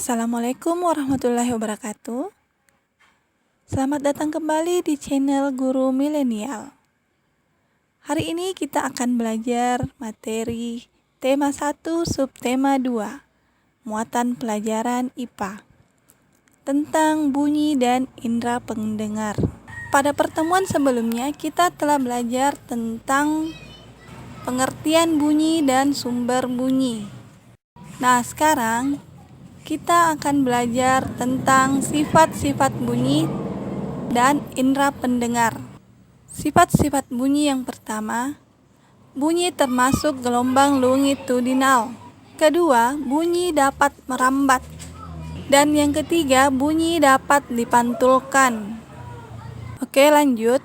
Assalamualaikum warahmatullahi wabarakatuh. Selamat datang kembali di channel Guru Milenial. Hari ini kita akan belajar materi tema 1 subtema 2, muatan pelajaran IPA, tentang bunyi dan indera pendengar. Pada pertemuan sebelumnya kita telah belajar tentang pengertian bunyi dan sumber bunyi. Nah, sekarang kita akan belajar tentang sifat-sifat bunyi dan indera pendengar. Sifat-sifat bunyi yang pertama, bunyi termasuk gelombang longitudinal. Kedua, bunyi dapat merambat. Dan yang ketiga, bunyi dapat dipantulkan. Oke, lanjut.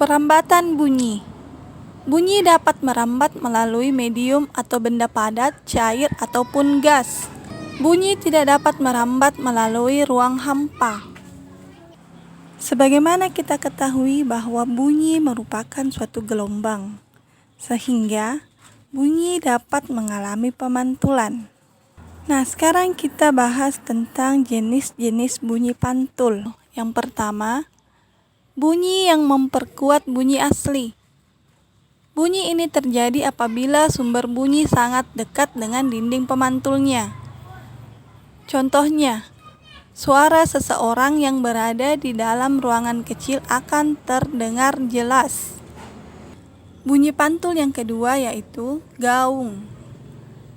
Perambatan bunyi. Bunyi dapat merambat melalui medium atau benda padat, cair, ataupun gas. Bunyi tidak dapat merambat melalui ruang hampa. Sebagaimana kita ketahui bahwa bunyi merupakan suatu gelombang, sehingga bunyi dapat mengalami pemantulan. Nah, sekarang kita bahas tentang jenis-jenis bunyi pantul. Yang pertama, bunyi yang memperkuat bunyi asli. Bunyi ini terjadi apabila sumber bunyi sangat dekat dengan dinding pemantulnya. Contohnya, suara seseorang yang berada di dalam ruangan kecil akan terdengar jelas. Bunyi pantul yang kedua yaitu gaung.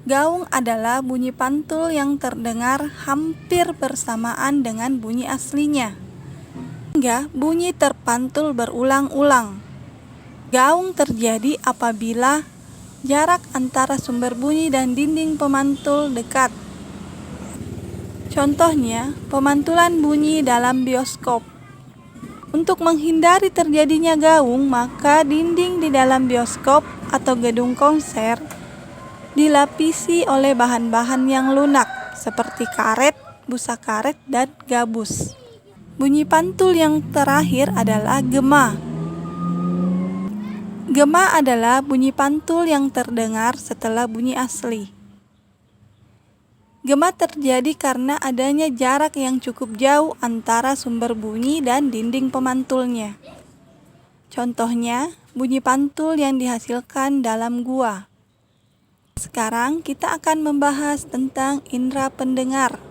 Gaung adalah bunyi pantul yang terdengar hampir bersamaan dengan bunyi aslinya, hingga bunyi terpantul berulang-ulang. Gaung terjadi apabila jarak antara sumber bunyi dan dinding pemantul dekat. Contohnya, pemantulan bunyi dalam bioskop. Untuk menghindari terjadinya gaung, maka dinding di dalam bioskop atau gedung konser dilapisi oleh bahan-bahan yang lunak seperti karet, busa karet, dan gabus. Bunyi pantul yang terakhir adalah gema. Gema adalah bunyi pantul yang terdengar setelah bunyi asli. Gema terjadi karena adanya jarak yang cukup jauh antara sumber bunyi dan dinding pemantulnya. Contohnya, bunyi pantul yang dihasilkan dalam gua. Sekarang kita akan membahas tentang indera pendengar,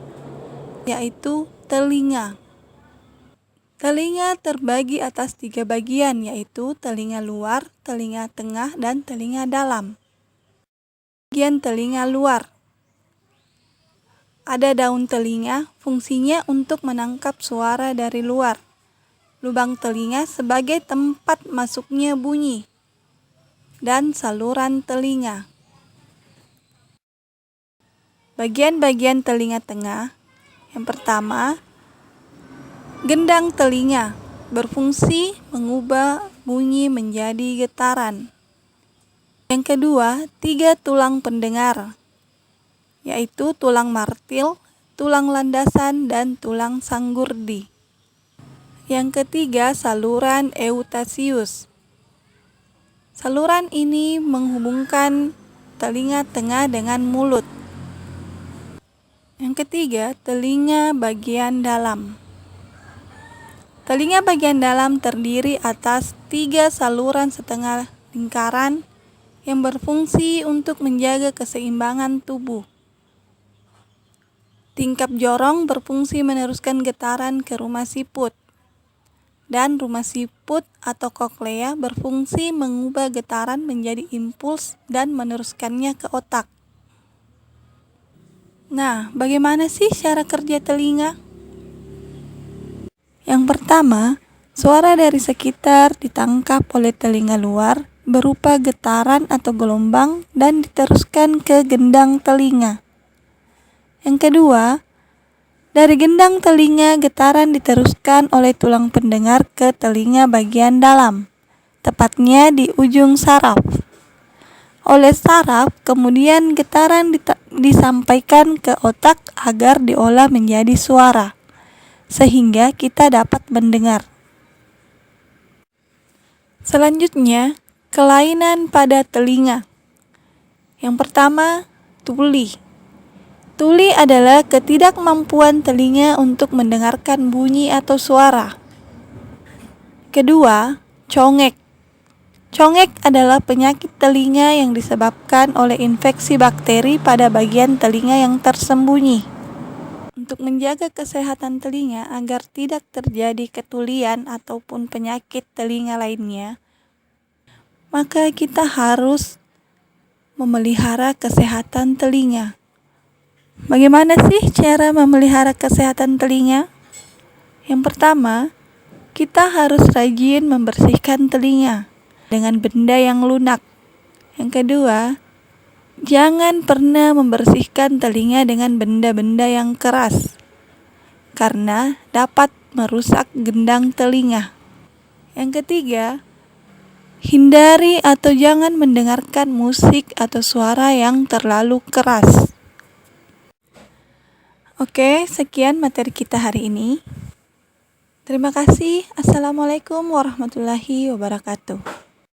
yaitu telinga. Telinga terbagi atas 3 bagian, yaitu telinga luar, telinga tengah, dan telinga dalam. Bagian telinga luar. Ada daun telinga, fungsinya untuk menangkap suara dari luar. Lubang telinga sebagai tempat masuknya bunyi. Dan saluran telinga. Bagian-bagian telinga tengah. Yang pertama, gendang telinga, berfungsi mengubah bunyi menjadi getaran. Yang kedua, 3 tulang pendengar, yaitu tulang martil, tulang landasan, dan tulang sanggurdi. Yang ketiga, saluran eutasius. Saluran ini menghubungkan telinga tengah dengan mulut. Yang ketiga, telinga bagian dalam. Telinga bagian dalam terdiri atas 3 saluran setengah lingkaran yang berfungsi untuk menjaga keseimbangan tubuh. Tingkap jorong berfungsi meneruskan getaran ke rumah siput, dan rumah siput atau koklea berfungsi mengubah getaran menjadi impuls dan meneruskannya ke otak. Nah, bagaimana sih cara kerja telinga? Yang pertama, suara dari sekitar ditangkap oleh telinga luar berupa getaran atau gelombang dan diteruskan ke gendang telinga. Yang kedua, dari gendang telinga getaran diteruskan oleh tulang pendengar ke telinga bagian dalam, tepatnya di ujung saraf. Oleh saraf, kemudian getaran disampaikan ke otak agar diolah menjadi suara, sehingga kita dapat mendengar. Selanjutnya, kelainan pada telinga. Yang pertama, tuli. Tuli adalah ketidakmampuan telinga untuk mendengarkan bunyi atau suara. Kedua, congek. Congek adalah penyakit telinga yang disebabkan oleh infeksi bakteri pada bagian telinga yang tersembunyi. Untuk menjaga kesehatan telinga agar tidak terjadi ketulian ataupun penyakit telinga lainnya, maka kita harus memelihara kesehatan telinga. Bagaimana sih cara memelihara kesehatan telinga? Yang pertama, kita harus rajin membersihkan telinga dengan benda yang lunak. Yang kedua, jangan pernah membersihkan telinga dengan benda-benda yang keras, karena dapat merusak gendang telinga. Yang ketiga, hindari atau jangan mendengarkan musik atau suara yang terlalu keras. Oke, sekian materi kita hari ini. Terima kasih. Assalamualaikum warahmatullahi wabarakatuh.